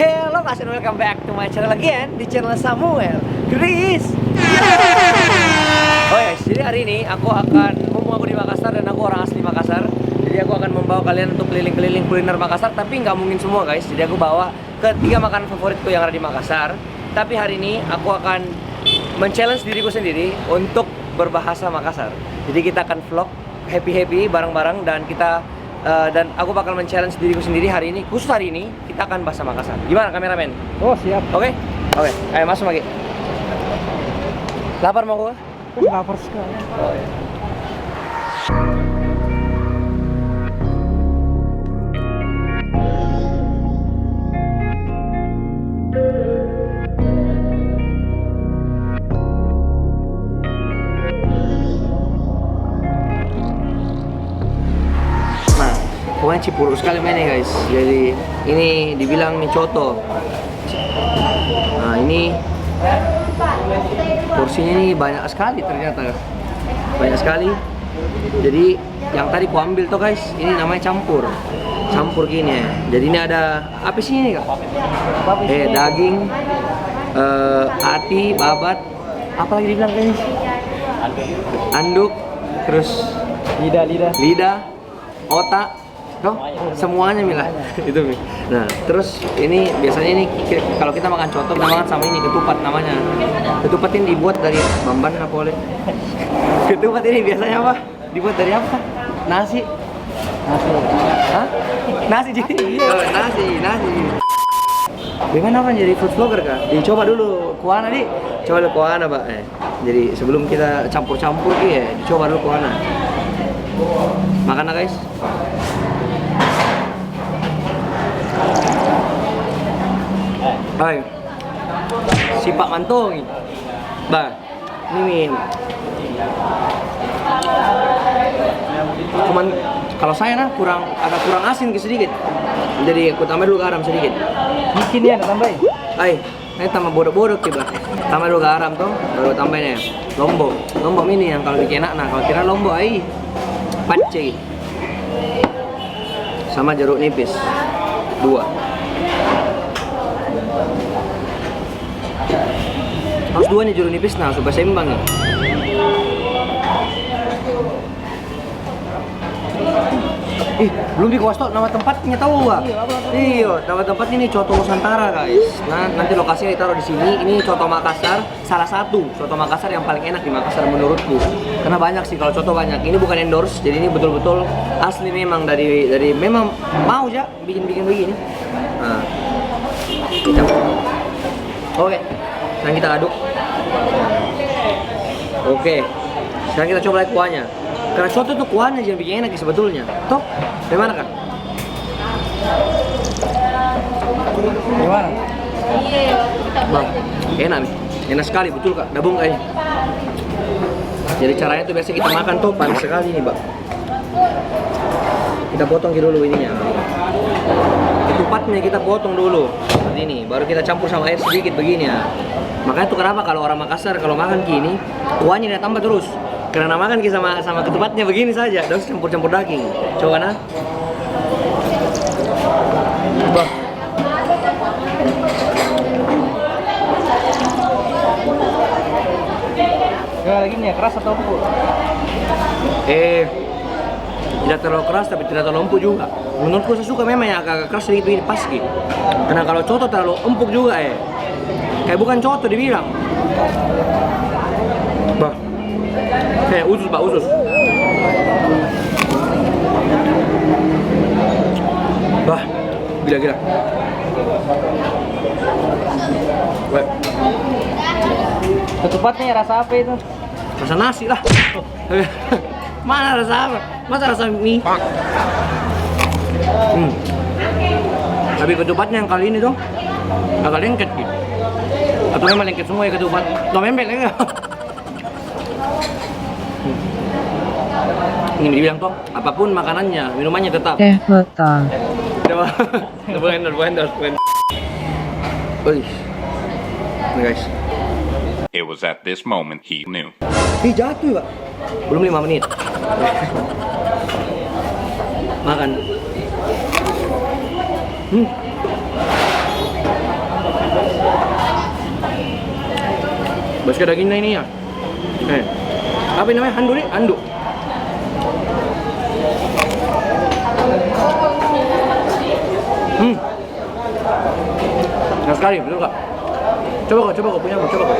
Hello guys and welcome back to my channel again di channel Samuel Chris. Oh ya, jadi hari ini aku di Makassar dan aku orang asli Makassar. Jadi aku akan membawa kalian untuk keliling-keliling kuliner Makassar, tapi nggak mungkin semua guys. Jadi aku bawa ke 3 makanan favoritku yang ada di Makassar. Tapi hari ini aku akan men-challenge diriku sendiri untuk berbahasa Makassar. Jadi kita akan vlog happy-happy bareng-bareng dan aku bakal men-challenge diriku sendiri hari ini. Khusus hari ini kita akan bahasa Makassar. Gimana kameramen? Oh siap. Oke? Oke, ayo masuk lagi. Lapar mau gua? Lapar sekali. Oh, ya. Pokoknya cipuru sekali mainnya guys. Jadi ini dibilang mie coto. Nah ini porsinya ini banyak sekali ternyata. Banyak sekali. Jadi yang tadi ku ambil tuh guys, ini namanya campur. Campur gini ya. Jadi ini ada apa sih ini kak? Daging, hati, babat, apa lagi dibilang guys? Anduk, terus lidah, otak. No? Semuanya Mila itu Mi. Nah terus ini biasanya ini kalau kita makan coto kita makan sama ini ketupat namanya. Ketupat ini dibuat dari bamban apa oleh? Ketupat ini biasanya apa? Dibuat dari apa? Nasi. Hah? Nasi jadi. Nasi. Gimana kan jadi food vlogger kak? Dicoba dulu kuana nih. Coba dulu kuana pak. Jadi sebelum kita campur-campur ya, dicoba dulu kuana. Makan lah guys. Hai, si Pak Manto nih, bah, ini cuman kalau saya agak kurang asin sedikit, jadi aku tambah dulu garam sedikit. Mungkin ya tambahin. Hai, saya tambah bodoh-bodoh coba, tambah dulu garam tuh, baru tambahinnya lombok ini yang kalau bikin enak, nah kalau kira lombok pace, sama jeruk nipis, 2. Harus 2 nih jeruk nipis nah supaya seimbang nih. Belum dikuas tau nama tempatnya tahu gak? Iya, nama tempat ini Coto Nusantara guys. Nah, nanti lokasinya ditaruh di sini. Ini Coto Makassar, salah satu Coto Makassar yang paling enak di Makassar menurutku. Karena banyak sih kalau coto banyak. Ini bukan endorse, jadi ini betul-betul asli memang dari memang mau ya bikin begini. Nah. Oke. Sekarang kita aduk. Oke. Sekarang kita coba lihat kuahnya. Karena soto tuh kuahnya yang bikin enak sebetulnya. Toh, bagaimana kan? Gimana? Bang, enak nih. Enak sekali, betul kak. Dabung kayaknya. Jadi caranya tuh biasa kita makan tuh panas sekali nih bang. Kita potong dulu ininya. Ketupatnya kita potong dulu seperti ini. Baru kita campur sama air sedikit begini ya. Makanya tuh kenapa kalau orang Makassar kalau makan gini kuahnya dia tambah terus. Karena makan sama ketupatnya begini saja, terus campur-campur daging. Coba nah. Bah. Ya lagi nih keras atau empuk? Tidak terlalu keras tapi tidak terlalu empuk juga. Menurutku saya suka memang yang agak keras sedikit begini pas gitu. Karena kalau coto terlalu empuk juga kayak bukan coto dibilang. Bah. Usus pak, usus. Bah, gila. Weh. Ketupatnya rasa apa itu? Rasa nasi lah. Mana rasa apa? Masa rasa mie? Tapi ketupatnya yang kali ini tuh agak lengket gitu. Atau memang lengket semua ya ketupat? Atau memang enggak? Ini dibilang toh, apapun makanannya, minumannya tetap. Betul. Bukan. Wih, nih guys. It was at this moment he knew. Jatuh pak. Belum 5 menit. Makan. Basket dagingnya ini ya. Apa ini namanya? Handuk nih? Handuk. Enak sekali, betul kak? Coba kok, punya aku, coba kok.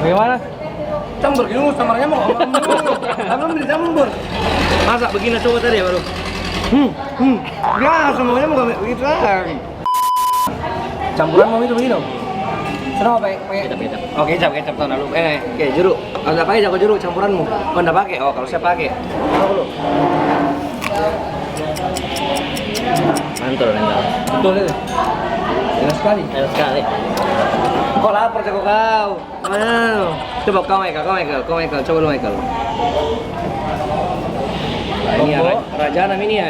Bagaimana? Campur, gini samarnya mau belum dicampur. Masa begini coba tadi ya baru? Ya semuanya mau begitu lagi. Campuran mau itu begini dong. Sudah mau pakai kecap. Oh kecap tahun lalu. Oke jeruk. Kalau nggak pakai jago jeruk campuranmu. Oh nggak pakai. Oh kalau saya pakai. Coba dulu. Mantul. Betul itu. Enak sekali. Kok lapar jago kau? Wow. Coba kau Michael. Coba lu Michael. Ini ya, raja namanya ini ya.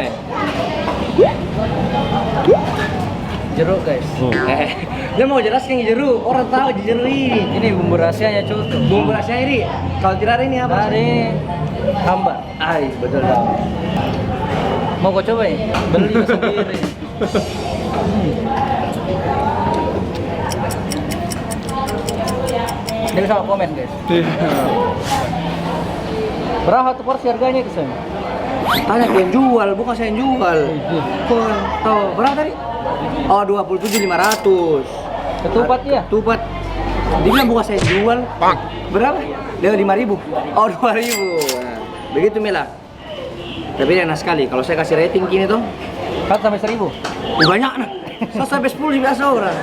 Jeruk guys. Dia mau jelaskan jeruk. Orang tahu jeruk ini. Ini bumbu rahasianya coto. Bumbu rasanya ini. Kalau tidak ini apa? Dari hambar. Betul. Mau kau coba ya? Beli sendiri. Ini sama komen guys. Berapa tuh porsi harganya itu saya? Tanya yang jual, bukan saya yang jual. Tuh, berapa tadi? Oh, 27.500. Ketupat ya? Ketupat. Dia bilang bukan saya yang jual. Berapa? Dia 5.000. Oh, 2.000. Nah, begitu Mila. Tapi enak sekali. Kalau saya kasih rating gini tuh, 4 sampai 1.000. banyak nah. Saya sampai 10 biasa orang.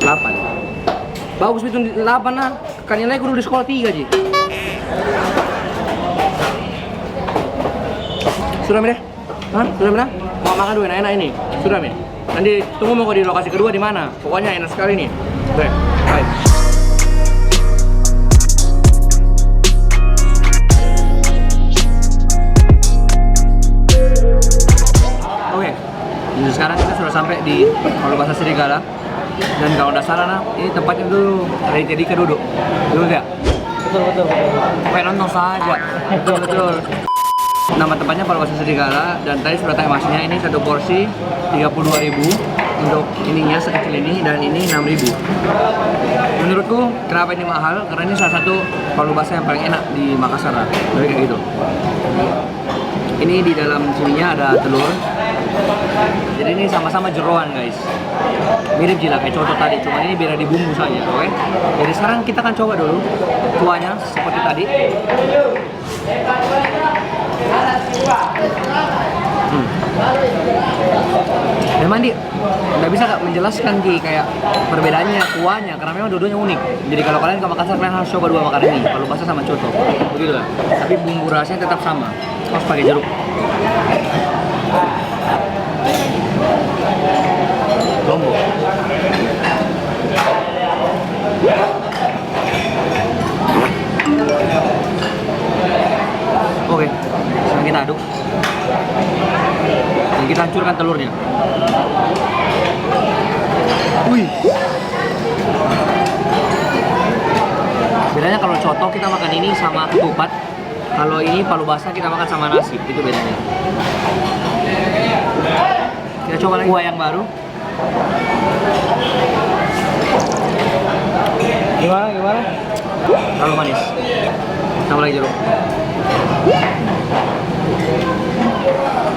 8. Bagus itu 8 nah. Kan yang lain kudu di sekolah 3 Ji. Sudah Mir? Sudah Mir? Mau makan dulu enak-enak ini. Sudah Mir? Nanti tunggu mau di lokasi kedua di mana? Pokoknya enak sekali nih. Oke, baik. Oke. Jadi sekarang kita sudah sampai di Palubasa Serigala. Dan kalau nggak salah nah, ini tempatnya dulu Raditya Dika duduk. Dulu nggak? Betul. Kayak nonton saja. Betul. Nama tempatnya Palubasa Serigala dan tadi sudah tanya masnya ini satu porsi 32.000 untuk ininya sekecil ini dan ini 6.000. Menurutku kenapa ini mahal? Karena ini salah satu palubasa yang paling enak di Makassar. Jadi kayak gitu. Ini di dalam sininya ada telur. Jadi ini sama-sama jeroan guys. Mirip jila kayak coto tadi, cuma ini beda di bumbu saja, oke? Jadi sekarang kita akan coba dulu kuahnya seperti tadi. Memang nggak bisa menjelaskan Ki kayak perbedaannya kuahnya karena memang dua-duanya unik. Jadi kalau kalian ke Makassar kalian harus coba dua makanan ini, palubasa sama coto, begitu lah. Tapi bumbu rasanya tetap sama, harus pakai jeruk. Lombok. Oke, sekarang kita aduk. Dan kita hancurkan telurnya. Wih. Bedanya kalau coto kita makan ini sama ketupat. Kalau ini palubasa kita makan sama nasi. Itu bedanya. Kita coba lagi kuah yang baru. Gimana? Terlalu manis. Tambah lagi jeruk.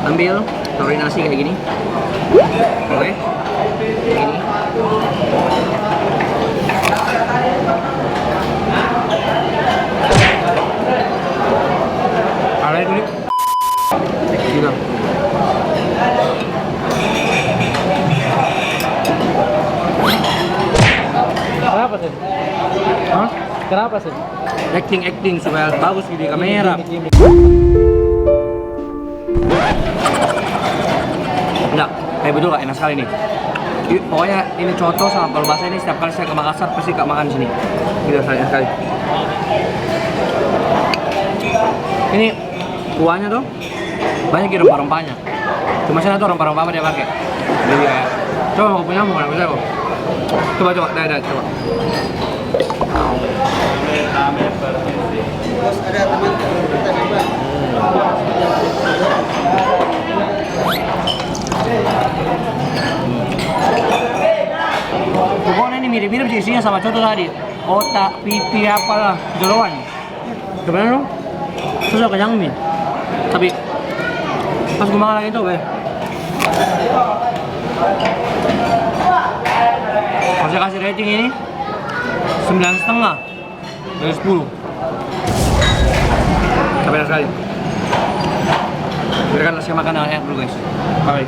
Ambil, taruhin nasi kayak gini. Oke. Ini. Ada itu nih. Gitu. Kenapa sih? Hah? Kenapa sih? Acting supaya bagus di kamera. Enggak, kayak betul gak enak sekali nih. Pokoknya ini coto sama palubasa ini setiap kali saya ke Makassar pasti gak makan sini. Gitu enak sekali. Ini kuahnya tuh banyak rempah-rempahnya. Cuma sana tuh rempah-rempah apa dia pakai. Jadi kayak coba mau punya mau bisa kok. Coba, dah, coba. Bos ada teman kita nih Pak. sama contoh tadi, otak, pipi, apalah, jeroan. Gimana dong? Terus aku kenyang nih. Tapi pas gue makan lagi tuh, saya kasih rating ini 9,5 dari 10. Sampai sekali. Biarkan saya makan yang enak dulu guys. Bye.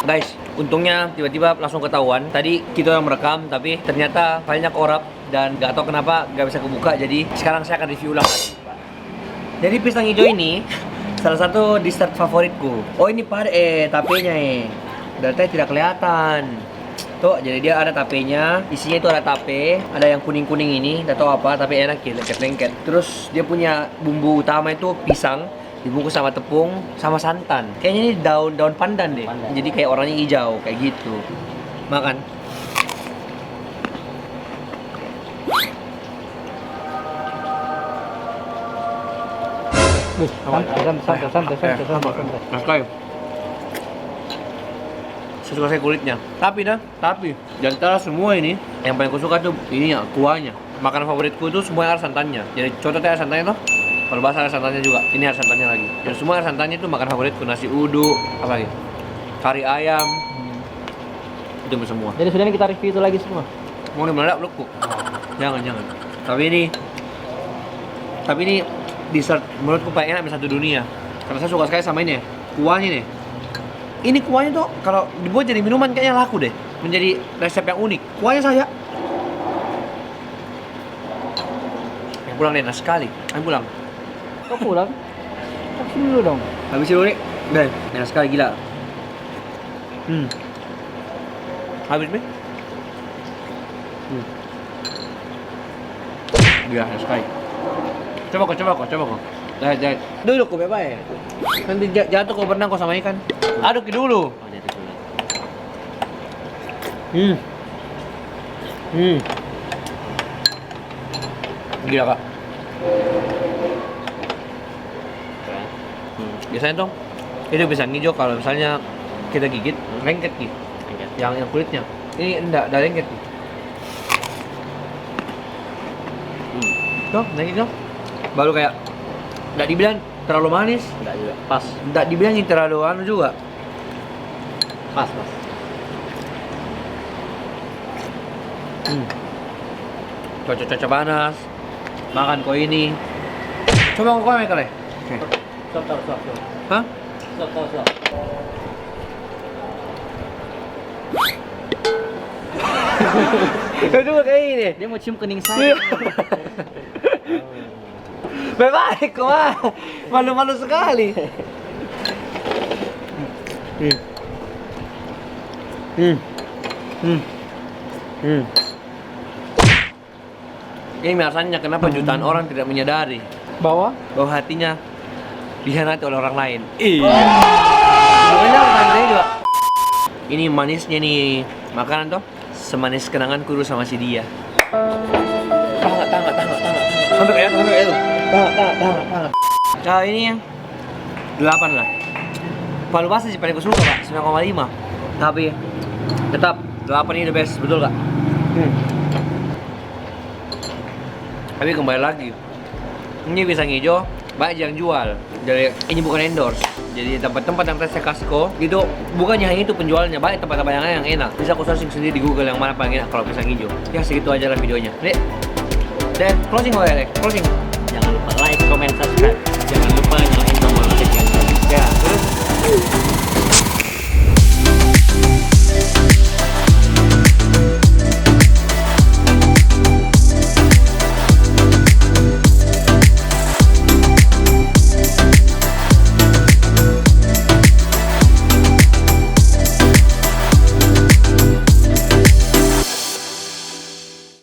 Guys, untungnya tiba-tiba langsung ketahuan. Tadi kita yang merekam, tapi ternyata filenya korap dan nggak tahu kenapa nggak bisa kebuka. Jadi sekarang saya akan review ulang. Jadi pisang hijau ini salah satu dessert favoritku. Oh ini tapenya dari tadi tidak kelihatan. Tuh, jadi dia ada tapenya. Isinya itu ada tape, ada yang kuning-kuning ini, nggak tahu apa, tapi enak ya, lengket-lengket. Terus dia punya bumbu utama itu pisang, dibungkus sama tepung sama santan. Kayaknya ini daun pandan deh. Jadi kayak orangnya hijau kayak gitu. Makan. Santai. Mas Koy. Saya suka kulitnya. Tapi di antara semua ini yang paling kusuka tuh ini ya, kuahnya. Makanan favoritku itu semuanya ada santannya. Jadi contohnya ada santannya tuh. Kalau bahasa ada santannya juga. Ini ada santannya lagi. Jadi semua ada santannya itu makanan favoritku. Nasi uduk, apa lagi? Kari ayam. Itu semua. Jadi sudah ini kita review itu lagi semua. Mau meledak belum? Jangan. Tapi ini dessert menurutku paling enak di satu dunia. Karena saya suka sekali sama ini ya. Kuahnya nih. Ini kuahnya tuh kalau dibuat jadi minuman kayaknya laku deh. Menjadi resep yang unik. Kuahnya saya. Yang pulang deh, enak sekali. Ayo pulang. Kau pulang? Habisin dulu dong. Habisin dulu nih. Deh, enak sekali gila. Habis nih. Gila, enak sekali. Coba kok. Jangan. Duduk kok bebas ya. Nanti jatuh kok berenang kok sama ikan. Aduk dulu. Gila kak. Biasanya tuh itu pisang hijau kalau misalnya kita gigit lengket gitu. Yang kulitnya. Ini enggak, ada lengket gitu. Tuh, lengket tuh. Baru kayak enggak dibilang terlalu manis, Enggak juga. Pas. enggak dibilang terlalu anu juga. Pas. Cocok panas. Makan kok ini. Coba kok Michael ya? Stop. Hah? Stop. Kau juga kayak ini. Dia mau cium kening saya. Bebas kok ah. Malu-malu sekali. Ini alasannya kenapa jutaan orang tidak menyadari Bawa? bahwa hatinya dihianati oleh orang lain. Makanya orang juga. Ini manisnya nih makanan tuh semanis kenangan dulu sama si dia. Tahan. Sampai kayak itu. Tahan. Nah ini yang 8 lah. Palu basah sih paling gue suka Pak, 9,5. Tapi tetap 8 ini the best, betul Kak? Tapi kembali lagi, ini pisang hijau banyak yang jual. Jadi ini bukan endorse. Jadi tempat-tempat yang saya kasih kok itu bukannya hanya itu penjualnya, banyak tempat-tempat yang enak. Bisa aku searching sendiri di Google yang mana paling enak kalau pisang hijau. Ya segitu aja lah videonya. Dek, closing kok ya Dek, closing. Jangan lupa like, comment, subscribe. Jangan lupa nyalain tombol notifikasi. Ya, terus